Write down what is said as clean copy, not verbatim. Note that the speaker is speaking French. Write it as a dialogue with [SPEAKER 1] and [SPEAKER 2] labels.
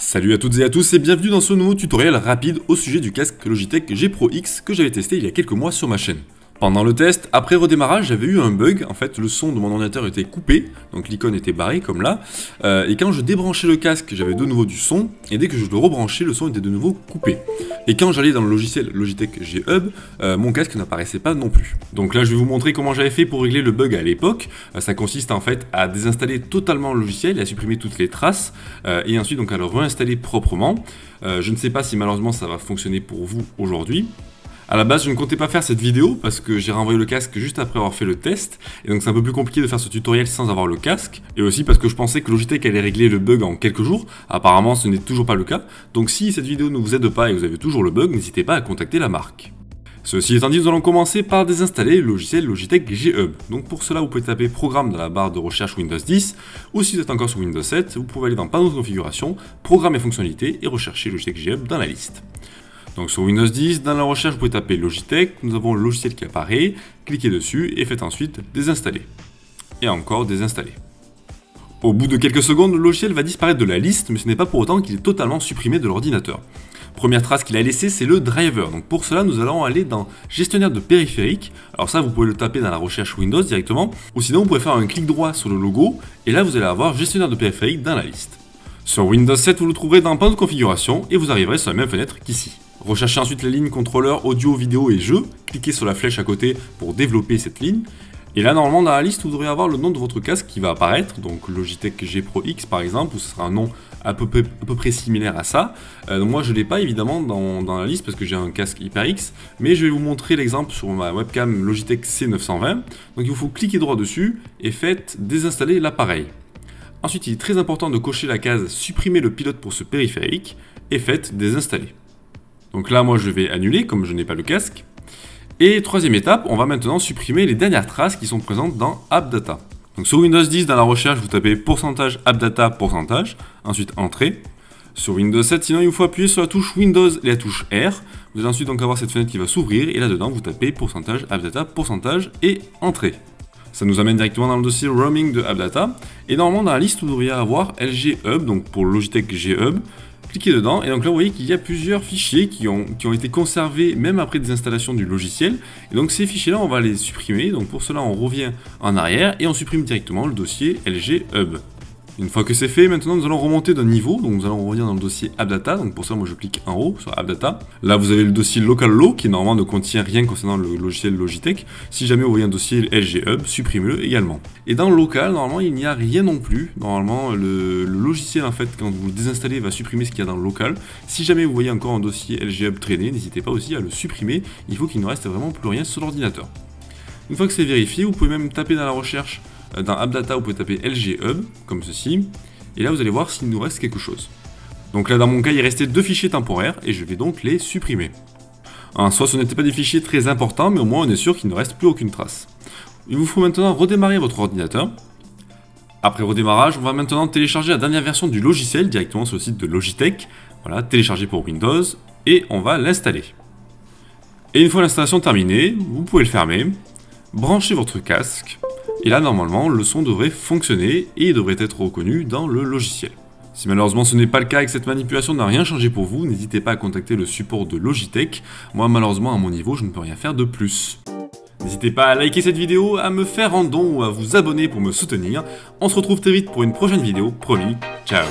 [SPEAKER 1] Salut à toutes et à tous et bienvenue dans ce nouveau tutoriel rapide au sujet du casque Logitech G Pro X que j'avais testé il y a quelques mois sur ma chaîne. Pendant le test, après redémarrage, j'avais eu un bug, en fait le son de mon ordinateur était coupé, donc l'icône était barrée comme là, et quand je débranchais le casque, j'avais de nouveau du son, et dès que je le rebranchais, le son était de nouveau coupé. Et quand j'allais dans le logiciel Logitech G Hub, mon casque n'apparaissait pas non plus. Donc là je vais vous montrer comment j'avais fait pour régler le bug à l'époque. Ça consiste en fait à désinstaller totalement le logiciel et à supprimer toutes les traces, et ensuite donc à le réinstaller proprement. Je ne sais pas si malheureusement ça va fonctionner pour vous aujourd'hui. A la base, je ne comptais pas faire cette vidéo parce que j'ai renvoyé le casque juste après avoir fait le test, et donc c'est un peu plus compliqué de faire ce tutoriel sans avoir le casque, et aussi parce que je pensais que Logitech allait régler le bug en quelques jours. Apparemment ce n'est toujours pas le cas, donc si cette vidéo ne vous aide pas et que vous avez toujours le bug, n'hésitez pas à contacter la marque. Ceci étant dit, nous allons commencer par désinstaller le logiciel Logitech G Hub. Donc pour cela, vous pouvez taper Programme dans la barre de recherche Windows 10, ou si vous êtes encore sur Windows 7, vous pouvez aller dans Panneau de configuration, Programme et fonctionnalités, et rechercher Logitech G Hub dans la liste. Donc sur Windows 10, dans la recherche, vous pouvez taper Logitech, nous avons le logiciel qui apparaît, cliquez dessus et faites ensuite désinstaller. Et encore désinstaller. Au bout de quelques secondes, le logiciel va disparaître de la liste, mais ce n'est pas pour autant qu'il est totalement supprimé de l'ordinateur. Première trace qu'il a laissée, c'est le driver. Donc pour cela, nous allons aller dans Gestionnaire de périphériques. Alors ça, vous pouvez le taper dans la recherche Windows directement, ou sinon vous pouvez faire un clic droit sur le logo, et là vous allez avoir Gestionnaire de périphériques dans la liste. Sur Windows 7, vous le trouverez dans Panneau de configuration, et vous arriverez sur la même fenêtre qu'ici. Recherchez ensuite la ligne contrôleur audio, vidéo et jeux, cliquez sur la flèche à côté pour développer cette ligne, et là normalement dans la liste vous devriez avoir le nom de votre casque qui va apparaître, donc Logitech G Pro X par exemple, ou ce sera un nom à peu près similaire à ça. Moi je ne l'ai pas évidemment dans la liste parce que j'ai un casque HyperX, mais je vais vous montrer l'exemple sur ma webcam Logitech C920, donc il vous faut cliquer droit dessus et faites désinstaller l'appareil. Ensuite il est très important de cocher la case supprimer le pilote pour ce périphérique, et faites désinstaller. Donc là, moi, je vais annuler, comme je n'ai pas le casque. Et troisième étape, on va maintenant supprimer les dernières traces qui sont présentes dans AppData. Donc sur Windows 10, dans la recherche, vous tapez pourcentage AppData pourcentage, ensuite Entrée. Sur Windows 7, sinon, il vous faut appuyer sur la touche Windows et la touche R. Vous allez ensuite donc avoir cette fenêtre qui va s'ouvrir, et là-dedans, vous tapez pourcentage AppData pourcentage et Entrée. Ça nous amène directement dans le dossier Roaming de AppData. Et normalement, dans la liste, vous devriez avoir LG Hub, donc pour Logitech G Hub. Cliquez dedans et donc là vous voyez qu'il y a plusieurs fichiers qui ont été conservés même après des installations du logiciel, et donc ces fichiers là on va les supprimer. Donc pour cela on revient en arrière et on supprime directement le dossier LG Hub. Une fois que c'est fait, maintenant nous allons remonter d'un niveau, donc nous allons revenir dans le dossier AppData, donc pour ça moi je clique en haut sur AppData. Là vous avez le dossier LocalLow qui normalement ne contient rien concernant le logiciel Logitech. Si jamais vous voyez un dossier LG Hub, supprimez-le également. Et dans Local, normalement il n'y a rien non plus. Normalement le logiciel en fait quand vous le désinstallez va supprimer ce qu'il y a dans le Local. Si jamais vous voyez encore un dossier LG Hub traîner, n'hésitez pas aussi à le supprimer, il faut qu'il ne reste vraiment plus rien sur l'ordinateur. Une fois que c'est vérifié, vous pouvez même taper dans la recherche. Dans AppData, vous pouvez taper LG Hub, comme ceci, et là vous allez voir s'il nous reste quelque chose. Donc là dans mon cas il restait 2 fichiers temporaires, et je vais donc les supprimer. En soi ce n'étaient pas des fichiers très importants, mais au moins on est sûr qu'il ne reste plus aucune trace. Il vous faut maintenant redémarrer votre ordinateur. Après redémarrage, on va maintenant télécharger la dernière version du logiciel directement sur le site de Logitech. Voilà, télécharger pour Windows, et on va l'installer. Et une fois l'installation terminée, vous pouvez le fermer, brancher votre casque, et là, normalement, le son devrait fonctionner et il devrait être reconnu dans le logiciel. Si malheureusement ce n'est pas le cas et que cette manipulation n'a rien changé pour vous, n'hésitez pas à contacter le support de Logitech. Moi, malheureusement, à mon niveau, je ne peux rien faire de plus. N'hésitez pas à liker cette vidéo, à me faire un don ou à vous abonner pour me soutenir. On se retrouve très vite pour une prochaine vidéo, promis. Ciao.